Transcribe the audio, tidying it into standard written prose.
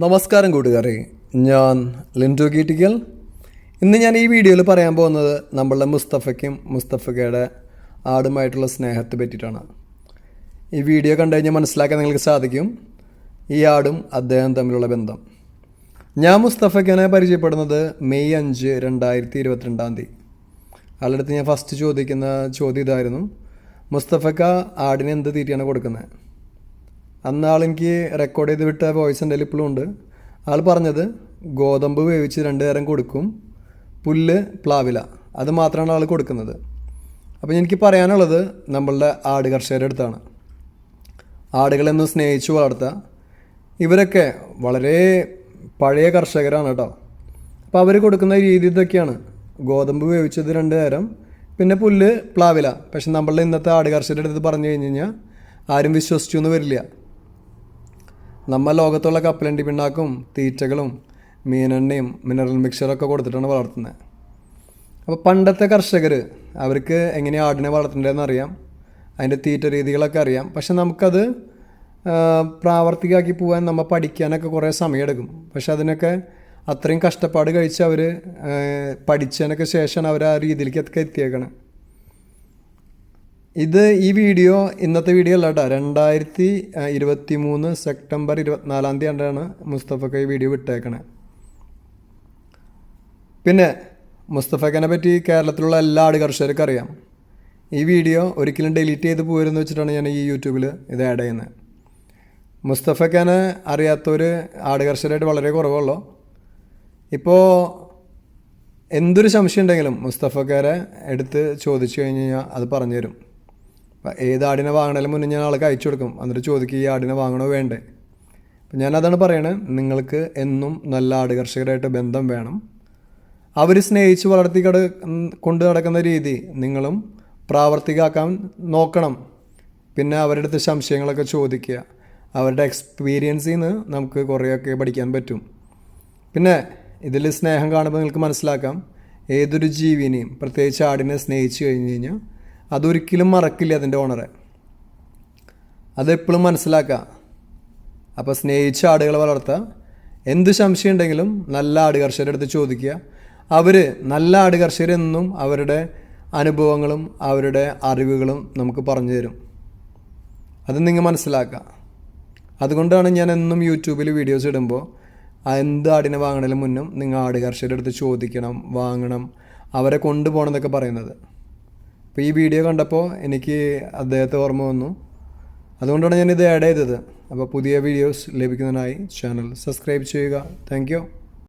നമസ്കാരം കൂട്ടുകാരെ, ഞാൻ ലിൻഡോ കീറ്റിക്കൽ. ഇന്ന് ഞാൻ ഈ വീഡിയോയിൽ പറയാൻ പോകുന്നത് നമ്മളുടെ മുസ്തഫയ്ക്കും മുസ്തഫയുടെ ആടുമായിട്ടുള്ള സ്നേഹത്തെ പറ്റിയിട്ടാണ്. ഈ വീഡിയോ കണ്ടു കഴിഞ്ഞാൽ മനസ്സിലാക്കാൻ നിങ്ങൾക്ക് സാധിക്കും ഈ ആടും അദ്ദേഹം തമ്മിലുള്ള ബന്ധം. ഞാൻ മുസ്തഫയ്ക്കനെ പരിചയപ്പെടുന്നത് മെയ് 5, 2022. ആളുടെ അടുത്ത് ഞാൻ ഫസ്റ്റ് ചോദിക്കുന്ന ചോദ്യം ഇതായിരുന്നു: മുസ്തഫയ്ക്ക ആടിന് എന്ത് തീറ്റയാണ് കൊടുക്കുന്നത്? അന്ന് ആളെനിക്ക് റെക്കോർഡ് ചെയ്ത് വിട്ട വോയിസ് എൻ്റെ ഇപ്പോഴും ഉണ്ട്. ആൾ പറഞ്ഞത് ഗോതമ്പ് വേവിച്ച് 2 നേരം കൊടുക്കും, പുല്ല്, പ്ലാവില, അത് മാത്രമാണ് ആൾ കൊടുക്കുന്നത്. അപ്പോൾ എനിക്ക് പറയാനുള്ളത് നമ്മളുടെ ആട് കർഷകരുടെ അടുത്താണ്. ആടുകളെന്നും സ്നേഹിച്ചു വളർത്തുക. ഇവരൊക്കെ വളരെ പഴയ കർഷകരാണ് കേട്ടോ. അപ്പോൾ അവർ കൊടുക്കുന്ന രീതി ഇതൊക്കെയാണ്: ഗോതമ്പ് വേവിച്ചത് 2 നേരം, പിന്നെ പുല്ല്, പ്ലാവില. പക്ഷെ നമ്മളുടെ ഇന്നത്തെ ആട് കർഷകരുടെ അടുത്ത് പറഞ്ഞു കഴിഞ്ഞ് കഴിഞ്ഞാൽ ആരും വിശ്വസിച്ചു എന്ന് വരില്ല. നമ്മൾ ലോകത്തുള്ള കപ്പലണ്ടി പിണ്ണാക്കും തീറ്റകളും മീനെണ്ണയും മിനറൽ മിക്സറൊക്കെ കൊടുത്തിട്ടാണ് വളർത്തുന്നത്. അപ്പോൾ പണ്ടത്തെ കർഷകർ അവർക്ക് എങ്ങനെയാണ് ആടിനെ വളർത്തേണ്ടതെന്ന് അറിയാം, അതിൻ്റെ തീറ്റ രീതികളൊക്കെ അറിയാം. പക്ഷെ നമുക്കത് പ്രാവർത്തികമാക്കി പോകാൻ നമ്മൾ പഠിക്കാനൊക്കെ കുറേ സമയമെടുക്കും. പക്ഷെ അതിനൊക്കെ അത്രയും കഷ്ടപ്പാട് കഴിച്ച് അവർ പഠിച്ചതിനൊക്കെ ശേഷമാണ് അവർ ആ രീതിയിലേക്കൊക്കെ എത്തിയേക്കണം. ഈ വീഡിയോ ഇന്നത്തെ വീഡിയോ അല്ല കേട്ടോ. 2023 സെപ്റ്റംബർ 24 മുസ്തഫയ്ക്ക് ഈ വീഡിയോ വിട്ടേക്കണേ. പിന്നെ മുസ്തഫയ്ക്കനെ പറ്റി കേരളത്തിലുള്ള എല്ലാ ആട് കർഷകർക്കും അറിയാം. ഈ വീഡിയോ ഒരിക്കലും ഡിലീറ്റ് ചെയ്ത് പോരുമെന്ന് വെച്ചിട്ടാണ് ഞാൻ ഈ യൂട്യൂബിൽ ഇത് ആഡ് ചെയ്യുന്നത്. മുസ്തഫയ്ക്കനെ അറിയാത്തൊരു ആട് കർഷകരായിട്ട് വളരെ കുറവുള്ളൂ. ഇപ്പോൾ എന്തൊരു സംശയം ഉണ്ടെങ്കിലും മുസ്തഫക്കാരെ എടുത്ത് ചോദിച്ചു കഴിഞ്ഞ് കഴിഞ്ഞാൽ അത് പറഞ്ഞു തരും. ഏത് ആടിനെ വാങ്ങണേലും മുന്നേ ഞാൻ ആൾക്ക് അയച്ചു കൊടുക്കും. എന്നിട്ട് ചോദിക്കും ഈ ആടിനെ വാങ്ങണോ വേണ്ടേ. അപ്പം ഞാനതാണ് പറയണത്, നിങ്ങൾക്ക് എന്നും നല്ല ആട് കർഷകരായിട്ട് ബന്ധം വേണം. അവർ സ്നേഹിച്ച് വളർത്തി കൊണ്ട് നടക്കുന്ന രീതി നിങ്ങളും പ്രാവർത്തികമാക്കാൻ നോക്കണം. പിന്നെ അവരുടെ അടുത്ത് സംശയങ്ങളൊക്കെ ചോദിക്കുക. അവരുടെ എക്സ്പീരിയൻസിൽ നിന്ന് നമുക്ക് കുറേയൊക്കെ പഠിക്കാൻ പറ്റും. പിന്നെ ഇതിൽ സ്നേഹം കാണുമ്പോൾ നിങ്ങൾക്ക് മനസ്സിലാക്കാം ഏതൊരു ജീവിനെയും, പ്രത്യേകിച്ച് ആടിനെ സ്നേഹിച്ച് കഴിഞ്ഞ് കഴിഞ്ഞാൽ അതൊരിക്കലും മറക്കില്ല അതിൻ്റെ ഓണറെ. അതെപ്പോഴും മനസ്സിലാക്കുക. അപ്പോൾ സ്നേഹിച്ച ആടുകളെ വളർത്തുക. എന്ത് സംശയം ഉണ്ടെങ്കിലും നല്ല ആട് കർഷകരുടെ അടുത്ത് ചോദിക്കുക. അവർ നല്ല ആട് കർഷകരെന്നും അവരുടെ അനുഭവങ്ങളും അവരുടെ അറിവുകളും നമുക്ക് പറഞ്ഞു തരും. അത് നിങ്ങൾ മനസ്സിലാക്കുക. അതുകൊണ്ടാണ് ഞാൻ എന്നും യൂട്യൂബിൽ വീഡിയോസ് ഇടുമ്പോൾ എന്ത് ആടിനെ വാങ്ങണതിന് മുന്നും നിങ്ങൾ ആട് കർഷകരുടെ അടുത്ത് ചോദിക്കണം, വാങ്ങണം, അവരെ കൊണ്ടുപോകണം എന്നൊക്കെ പറയുന്നത്. അപ്പോൾ ഈ വീഡിയോ കണ്ടപ്പോൾ എനിക്ക് അദ്ദേഹത്തെ ഓർമ്മ വന്നു. അതുകൊണ്ടാണ് ഞാനിത് ആഡ് ചെയ്തത്. അപ്പോൾ പുതിയ വീഡിയോസ് ലഭിക്കുന്നതിനായി ചാനൽ സബ്സ്ക്രൈബ് ചെയ്യുക. Thank you.